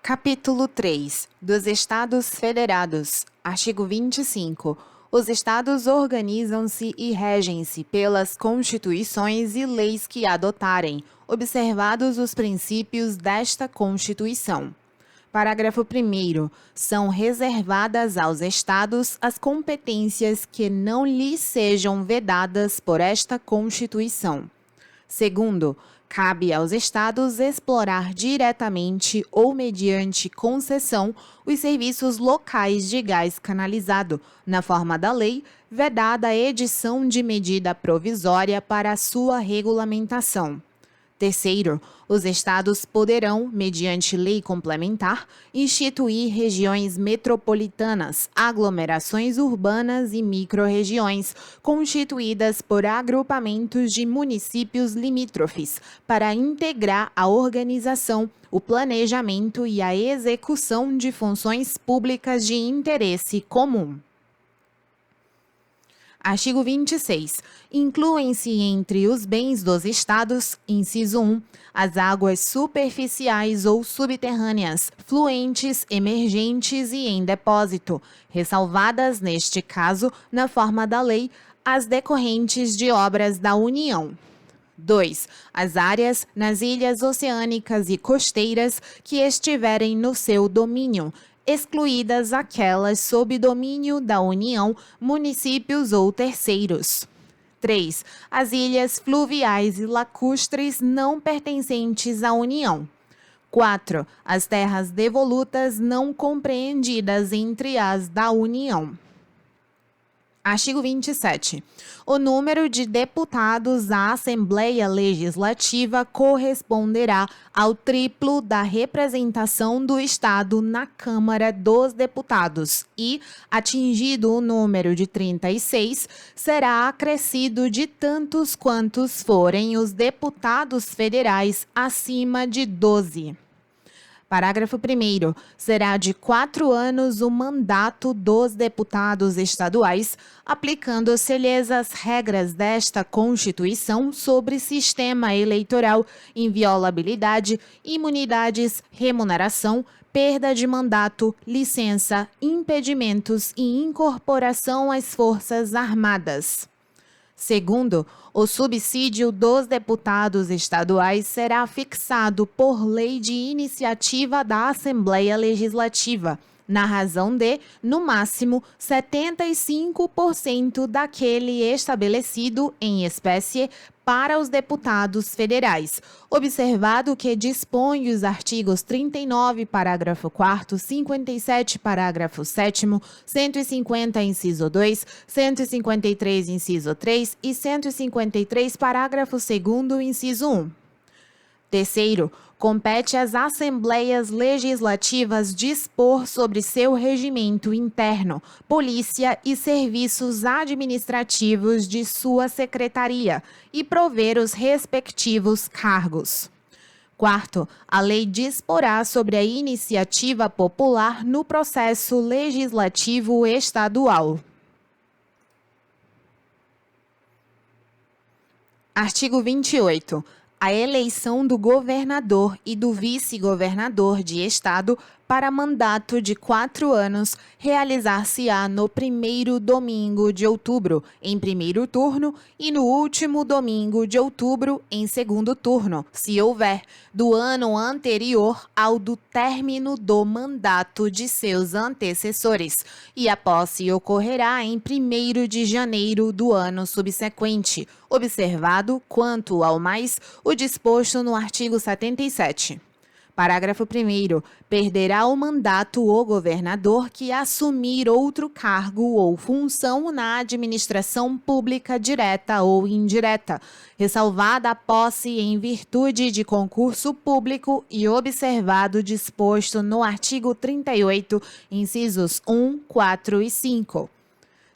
Capítulo 3 dos Estados Federados. Artigo 25. Os Estados organizam-se e regem-se pelas constituições e leis que adotarem, observados os princípios desta Constituição. Parágrafo 1º. São reservadas aos Estados as competências que não lhes sejam vedadas por esta Constituição. Segundo, cabe aos Estados explorar diretamente ou mediante concessão os serviços locais de gás canalizado, na forma da lei, vedada a edição de medida provisória para a sua regulamentação. Terceiro, os Estados poderão, mediante lei complementar, instituir regiões metropolitanas, aglomerações urbanas e microrregiões, constituídas por agrupamentos de municípios limítrofes, para integrar a organização, o planejamento e a execução de funções públicas de interesse comum. Artigo 26. Incluem-se entre os bens dos Estados, inciso 1, as águas superficiais ou subterrâneas, fluentes, emergentes e em depósito, ressalvadas, neste caso, na forma da lei, as decorrentes de obras da União. 2. As áreas nas ilhas oceânicas e costeiras que estiverem no seu domínio, excluídas aquelas sob domínio da União, municípios ou terceiros. 3. As ilhas fluviais e lacustres não pertencentes à União. 4. As terras devolutas não compreendidas entre as da União. Artigo 27. O número de deputados à Assembleia Legislativa corresponderá ao triplo da representação do Estado na Câmara dos Deputados e, atingido o número de 36, será acrescido de tantos quantos forem os deputados federais acima de 12. Parágrafo 1º. Será de 4 anos o mandato dos deputados estaduais, aplicando-se-lhes as regras desta Constituição sobre sistema eleitoral, inviolabilidade, imunidades, remuneração, perda de mandato, licença, impedimentos e incorporação às Forças Armadas. Segundo, o subsídio dos deputados estaduais será fixado por lei de iniciativa da Assembleia Legislativa, na razão de, no máximo, 75% daquele estabelecido em espécie para os deputados federais, observado que dispõe os artigos 39, parágrafo 4º, 57, parágrafo 7º, 150, inciso 2, 153, inciso 3 e 153, parágrafo 2º, inciso 1. Terceiro, compete às Assembleias Legislativas dispor sobre seu regimento interno, polícia e serviços administrativos de sua secretaria e prover os respectivos cargos. Quarto, a lei disporá sobre a iniciativa popular no processo legislativo estadual. Artigo 28. A eleição do governador e do vice-governador de Estado para mandato de 4 anos realizar-se-á no primeiro domingo de outubro, em primeiro turno, e no último domingo de outubro, em segundo turno, se houver, do ano anterior ao do término do mandato de seus antecessores, e a posse ocorrerá em 1º de janeiro do ano subsequente, observado, quanto ao mais, o disposto no artigo 77. Parágrafo 1º. Perderá o mandato o governador que assumir outro cargo ou função na administração pública direta ou indireta, ressalvada a posse em virtude de concurso público e observado o disposto no artigo 38, incisos 1, 4 e 5.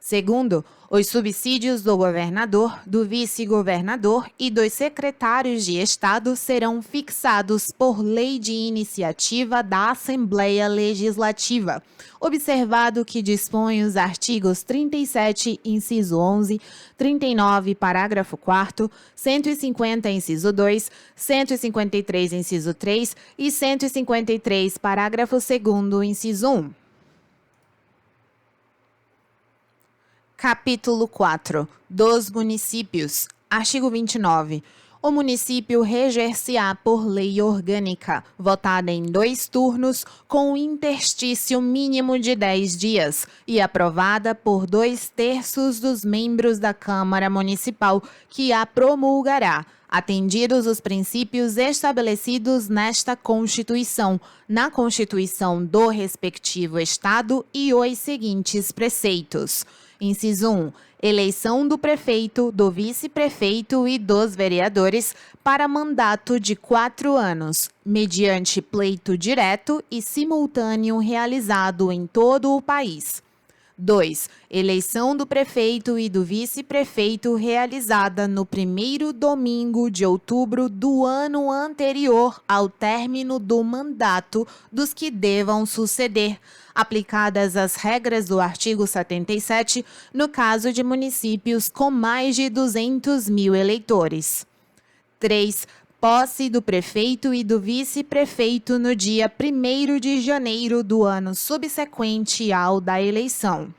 Segundo, os subsídios do governador, do vice-governador e dos secretários de Estado serão fixados por lei de iniciativa da Assembleia Legislativa, observado que dispõe os artigos 37, inciso 11, 39, parágrafo 4º, 150, inciso 2, 153, inciso 3 e 153, parágrafo 2º, inciso 1. Capítulo 4. Dos municípios. Artigo 29. O município reger-se-á por lei orgânica, votada em 2 turnos, com um interstício mínimo de 10 dias, e aprovada por 2/3 dos membros da Câmara Municipal, que a promulgará, atendidos os princípios estabelecidos nesta Constituição, na Constituição do respectivo Estado e os seguintes preceitos. Inciso 1. Eleição do prefeito, do vice-prefeito e dos vereadores para mandato de 4 anos, mediante pleito direto e simultâneo realizado em todo o país. 2. Eleição do prefeito e do vice-prefeito realizada no primeiro domingo de outubro do ano anterior ao término do mandato dos que devam suceder, aplicadas as regras do artigo 77, no caso de municípios com mais de 200 mil eleitores. 3. Posse do prefeito e do vice-prefeito no dia 1º de janeiro do ano subsequente ao da eleição.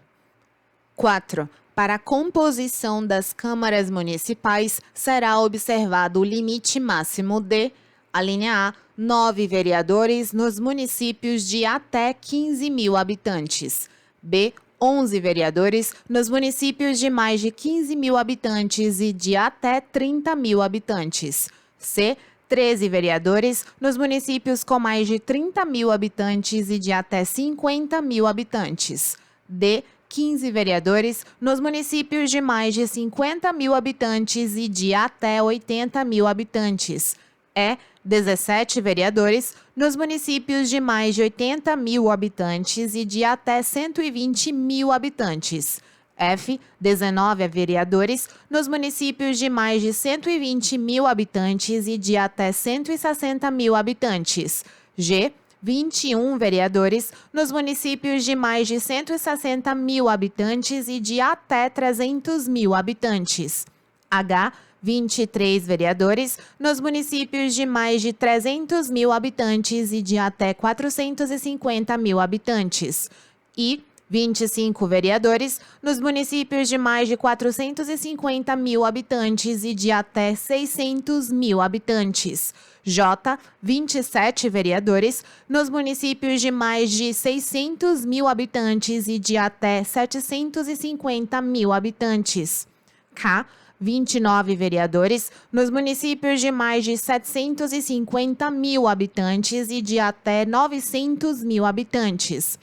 4. Para a composição das câmaras municipais, será observado o limite máximo de, alínea A, 9 vereadores nos municípios de até 15 mil habitantes. B, 11 vereadores nos municípios de mais de 15 mil habitantes e de até 30 mil habitantes. C, 13 vereadores nos municípios com mais de 30 mil habitantes e de até 50 mil habitantes. D, 15 vereadores nos municípios de mais de 50 mil habitantes e de até 80 mil habitantes. E, 17 vereadores nos municípios de mais de 80 mil habitantes e de até 120 mil habitantes. F, 19 vereadores nos municípios de mais de 120 mil habitantes e de até 160 mil habitantes. G, 21 vereadores nos municípios de mais de 160 mil habitantes e de até 300 mil habitantes. H, 23 vereadores nos municípios de mais de 300 mil habitantes e de até 450 mil habitantes. I, 25 vereadores nos municípios de mais de 450 mil habitantes e de até 600 mil habitantes. J, 27 vereadores nos municípios de mais de 600 mil habitantes e de até 750 mil habitantes. K, 29 vereadores nos municípios de mais de 750 mil habitantes e de até 900 mil habitantes.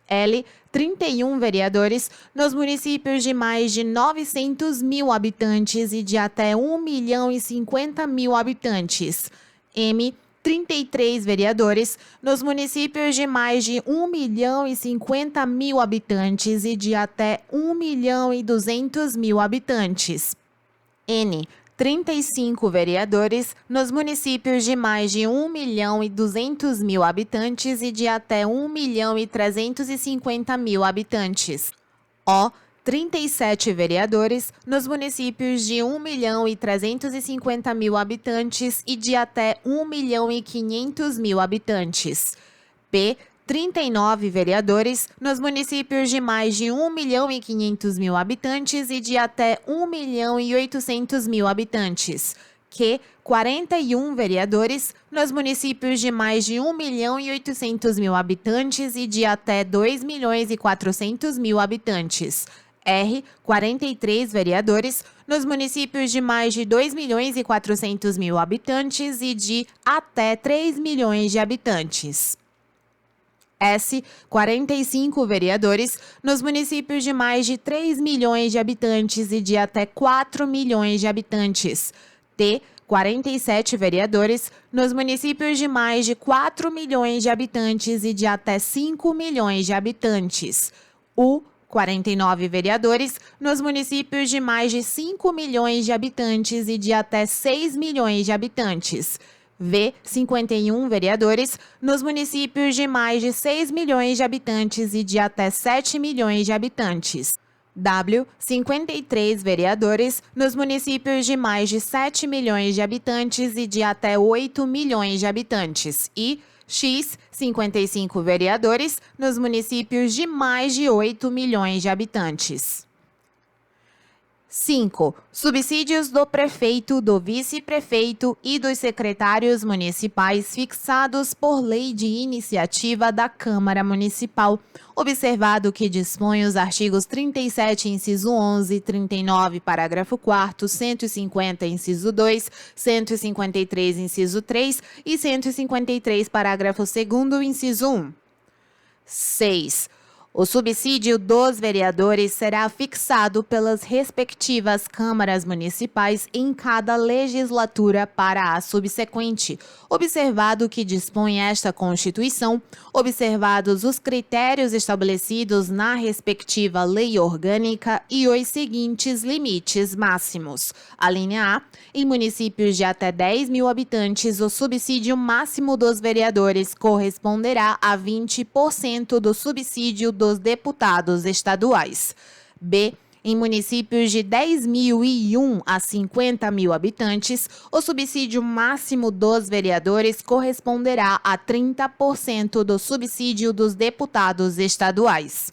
L, 31 vereadores nos municípios de mais de 900 mil habitantes e de até 1.050.000 habitantes. M, 33 vereadores nos municípios de mais de 1.050.000 habitantes e de até 1.200.000 habitantes. N, 35 vereadores nos municípios de mais de 1.200.000 habitantes e de até 1.350.000 habitantes. O, 37 vereadores nos municípios de 1.350.000 habitantes e de até 1.500.000 habitantes. P, 39 vereadores nos municípios de mais de 1.500.000 habitantes e de até 1.800.000 habitantes. Q, 41 vereadores nos municípios de mais de 1.800.000 habitantes e de até 2.400.000 habitantes. R, 43 vereadores nos municípios de mais de 2.400.000 habitantes e de até 3 milhões de habitantes. S, 45 vereadores nos municípios de mais de 3 milhões de habitantes e de até 4 milhões de habitantes. T, 47 vereadores nos municípios de mais de 4 milhões de habitantes e de até 5 milhões de habitantes. U, 49 vereadores nos municípios de mais de 5 milhões de habitantes e de até 6 milhões de habitantes. V, 51 vereadores nos municípios de mais de 6 milhões de habitantes e de até 7 milhões de habitantes. W, 53 vereadores nos municípios de mais de 7 milhões de habitantes e de até 8 milhões de habitantes. E X, 55 vereadores nos municípios de mais de 8 milhões de habitantes. 5. Subsídios do prefeito, do vice-prefeito e dos secretários municipais fixados por lei de iniciativa da Câmara Municipal, observado que dispõe os artigos 37, inciso 11, 39, parágrafo 4º, 150, inciso 2, 153, inciso 3 e 153, parágrafo 2º, inciso 1. 6. O subsídio dos vereadores será fixado pelas respectivas câmaras municipais em cada legislatura para a subsequente, observado que dispõe esta Constituição, observados os critérios estabelecidos na respectiva lei orgânica e os seguintes limites máximos. A linha A, em municípios de até 10 mil habitantes, o subsídio máximo dos vereadores corresponderá a 20% do subsídio dos deputados estaduais. B, em municípios de 10.001 a 50 mil habitantes, o subsídio máximo dos vereadores corresponderá a 30% do subsídio dos deputados estaduais.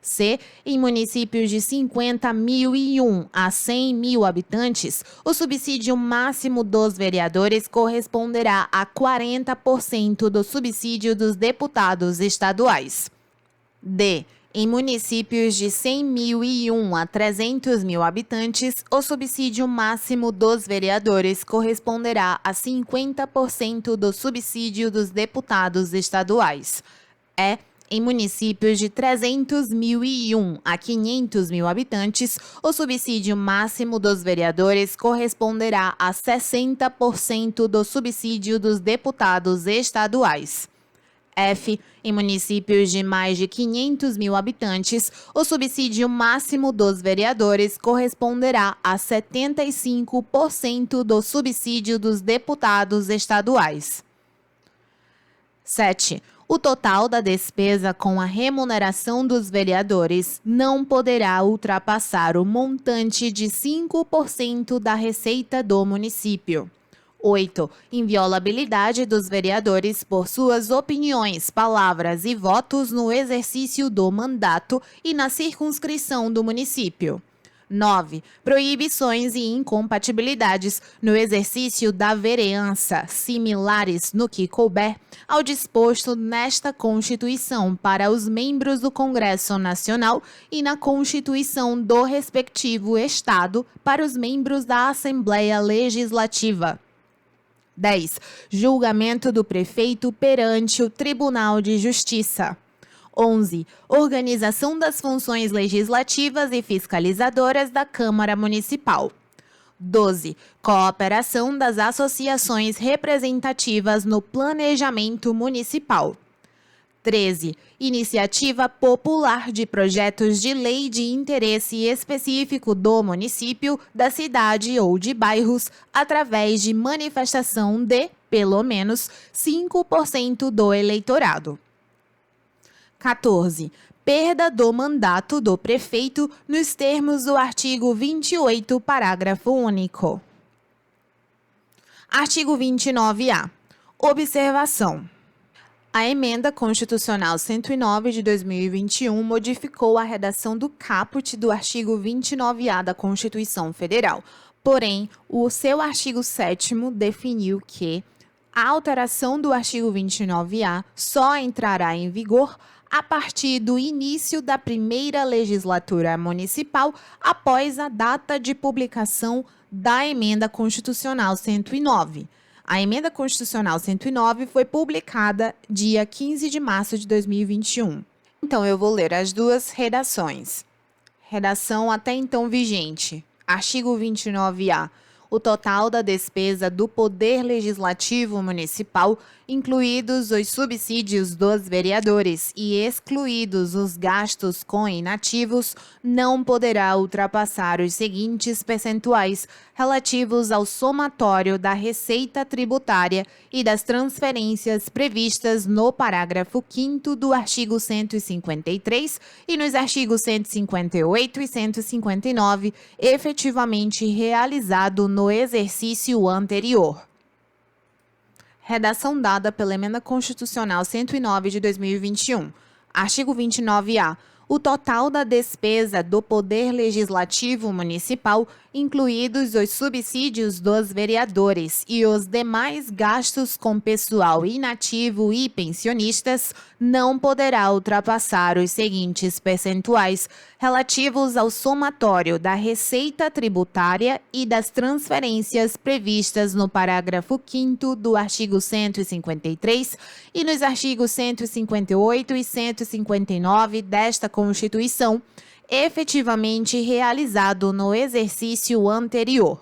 C, em municípios de 50.001 a 100 mil habitantes, o subsídio máximo dos vereadores corresponderá a 40% do subsídio dos deputados estaduais. D, em municípios de 100.001 a 300 mil habitantes, o subsídio máximo dos vereadores corresponderá a 50% do subsídio dos deputados estaduais. E, em municípios de 300.001 a 500 mil habitantes, o subsídio máximo dos vereadores corresponderá a 60% do subsídio dos deputados estaduais. F, em municípios de mais de 500 mil habitantes, o subsídio máximo dos vereadores corresponderá a 75% do subsídio dos deputados estaduais. 7. O total da despesa com a remuneração dos vereadores não poderá ultrapassar o montante de 5% da receita do município. 8. Inviolabilidade dos vereadores por suas opiniões, palavras e votos no exercício do mandato e na circunscrição do município. 9. Proibições e incompatibilidades no exercício da vereança, similares no que couber ao disposto nesta Constituição para os membros do Congresso Nacional e na Constituição do respectivo Estado para os membros da Assembleia Legislativa. 10. Julgamento do prefeito perante o Tribunal de Justiça. 11. Organização das funções legislativas e fiscalizadoras da Câmara Municipal. 12. Cooperação das associações representativas no planejamento municipal. 13. Iniciativa popular de projetos de lei de interesse específico do município, da cidade ou de bairros, através de manifestação de, pelo menos, 5% do eleitorado. 14. Perda do mandato do prefeito nos termos do artigo 28, parágrafo único. Artigo 29-A. Observação. A Emenda Constitucional 109 de 2021 modificou a redação do caput do artigo 29-A da Constituição Federal. Porém, o seu artigo 7º definiu que a alteração do artigo 29-A só entrará em vigor a partir do início da primeira legislatura municipal após a data de publicação da Emenda Constitucional 109. A Emenda Constitucional 109 foi publicada dia 15 de março de 2021. Então, eu vou ler as duas redações. Redação até então vigente. Artigo 29-A. o total da despesa do Poder Legislativo Municipal, incluídos os subsídios dos vereadores e excluídos os gastos com inativos, não poderá ultrapassar os seguintes percentuais relativos ao somatório da receita tributária e das transferências previstas no parágrafo 5º do artigo 153 e nos artigos 158 e 159, efetivamente realizado no exercício anterior. Redação dada pela Emenda Constitucional 109 de 2021. Artigo 29-A. O total da despesa do Poder Legislativo Municipal, incluídos os subsídios dos vereadores e os demais gastos com pessoal inativo e pensionistas, não poderá ultrapassar os seguintes percentuais relativos ao somatório da receita tributária e das transferências previstas no parágrafo 5º do artigo 153 e nos artigos 158 e 159 desta Constituição, efetivamente realizado no exercício anterior.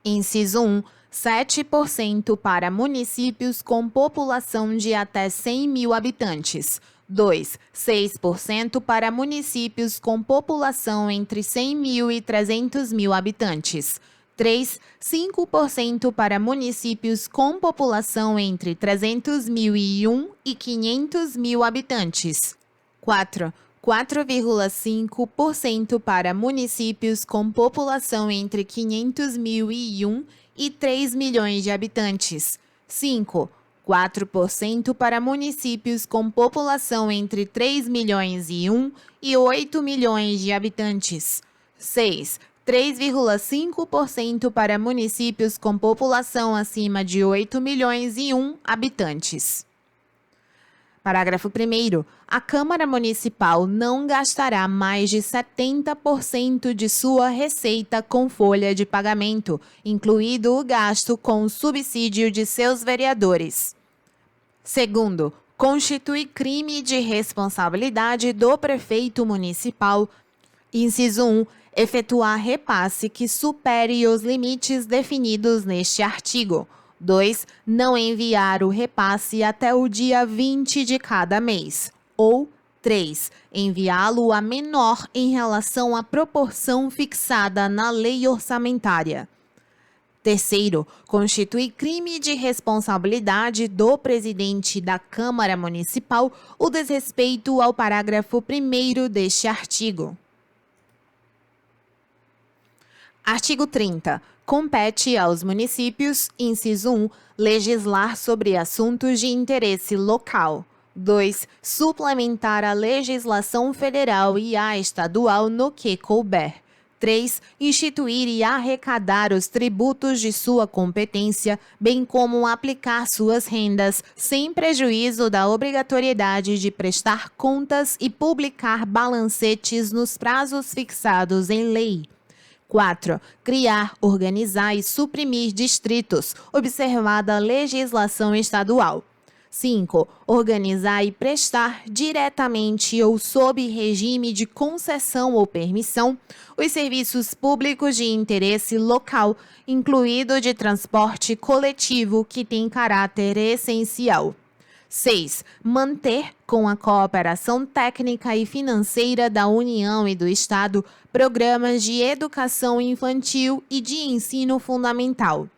Inciso 1. 7% para municípios com população de até 100 mil habitantes. 2. 6% para municípios com população entre 100 mil e 300 mil habitantes. 3. 5% para municípios com população entre 300.001 e 500 mil habitantes. 4. 4,5% para municípios com população entre 500.001 e 3 milhões de habitantes. 5. 4% para municípios com população entre 3 milhões e 1 e 8 milhões de habitantes. 6. 3,5% para municípios com população acima de 8 milhões e 1 habitantes. Parágrafo 1º. A Câmara Municipal não gastará mais de 70% de sua receita com folha de pagamento, incluído o gasto com o subsídio de seus vereadores. Segundo, constitui crime de responsabilidade do prefeito municipal. Inciso 1. Efetuar repasse que supere os limites definidos neste artigo. 2. Não enviar o repasse até o dia 20 de cada mês. Ou 3. Enviá-lo a menor em relação à proporção fixada na lei orçamentária. Terceiro, constitui crime de responsabilidade do presidente da Câmara Municipal o desrespeito ao parágrafo 1º deste artigo. Artigo 30. Compete aos municípios, inciso 1, legislar sobre assuntos de interesse local. 2. Suplementar a legislação federal e a estadual no que couber. 3. Instituir e arrecadar os tributos de sua competência, bem como aplicar suas rendas, sem prejuízo da obrigatoriedade de prestar contas e publicar balancetes nos prazos fixados em lei. 4. Criar, organizar e suprimir distritos, observada a legislação estadual. 5. Organizar e prestar diretamente ou sob regime de concessão ou permissão os serviços públicos de interesse local, incluído de transporte coletivo que tem caráter essencial. 6. Manter, com a cooperação técnica e financeira da União e do Estado, programas de educação infantil e de ensino fundamental.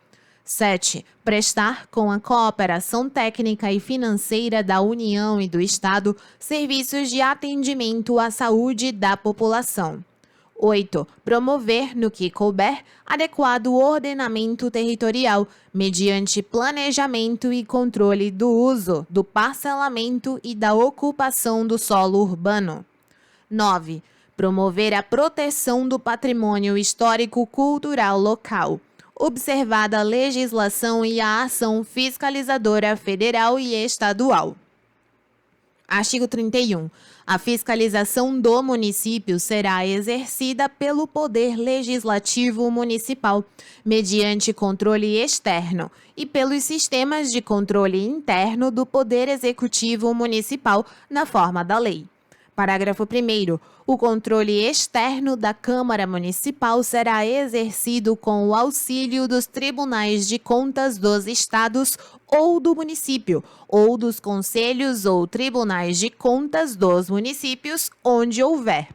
7. Prestar, com a cooperação técnica e financeira da União e do Estado, serviços de atendimento à saúde da população. 8. Promover, no que couber, adequado ordenamento territorial, mediante planejamento e controle do uso, do parcelamento e da ocupação do solo urbano. 9. Promover a proteção do patrimônio histórico-cultural local, observada a legislação e a ação fiscalizadora federal e estadual. Artigo 31. A fiscalização do município será exercida pelo Poder Legislativo Municipal, mediante controle externo, e pelos sistemas de controle interno do Poder Executivo Municipal, na forma da lei. Parágrafo 1º. O controle externo da Câmara Municipal será exercido com o auxílio dos tribunais de contas dos estados ou do município, ou dos conselhos ou tribunais de contas dos municípios, onde houver.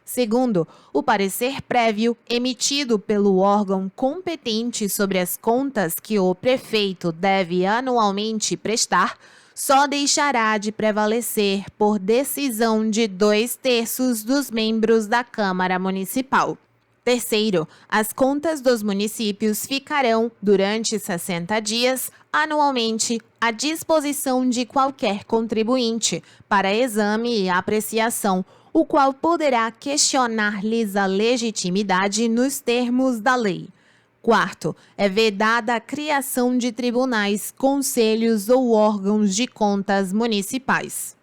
Segundo, o parecer prévio emitido pelo órgão competente sobre as contas que o prefeito deve anualmente prestar só deixará de prevalecer por decisão de 2/3 dos membros da Câmara Municipal. Terceiro, as contas dos municípios ficarão, durante 60 dias, anualmente, à disposição de qualquer contribuinte para exame e apreciação, o qual poderá questionar-lhes a legitimidade nos termos da lei. Quarto, é vedada a criação de tribunais, conselhos ou órgãos de contas municipais.